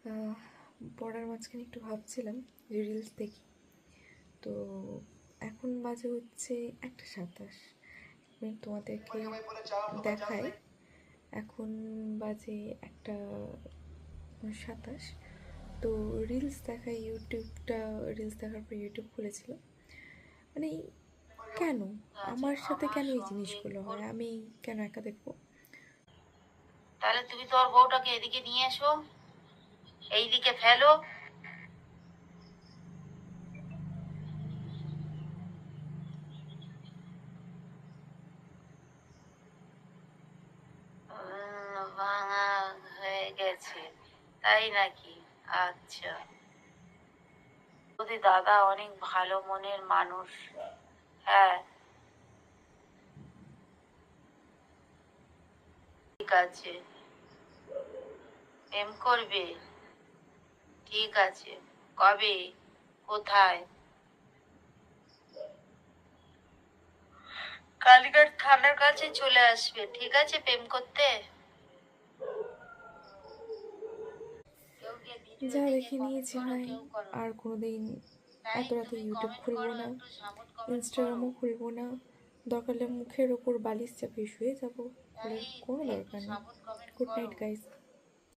আহ, পড়ার মাঝখানে একটু ভাবছিলাম যে রিলস দেখি। তো এখন বাজে হচ্ছে 1:27। আমি তোমাদেরকে দেখাই, এখন বাজে 1:27। তো রিলস দেখাই, রিলস দেখার পর ইউটিউব খুলেছিল। মানে কেন আমার সাথে কেন এই জিনিসগুলো হয়, আমি কেন একা দেখবো? তাহলে তুমি তোর বউটাকে এদিকে নিয়ে এসো, এইদিকে ফেলো। ভাঙা হয়ে গেছে, তাই নাকি? আচ্ছা, যদি দাদা অনেক ভালো মনের মানুষ। হ্যাঁ, ঠিক আছে, প্রেম করবে? ঠিক আছে, কবে, কোথায়? কালীঘাট থানার কাছে চলে আসবে, ঠিক আছে, প্রেম করতে। যা দেখে নিয়েছি ভাই, আর কোনোদিন এত রাতে ইউটিউব খুলবো না, ইনস্টাগ্রামও খুলবো না। দরকার হলে মুখের ওপর বালিশ চাপিয়ে শুয়ে যাবো, খোলার কোনো দরকার নেই। Good night guys.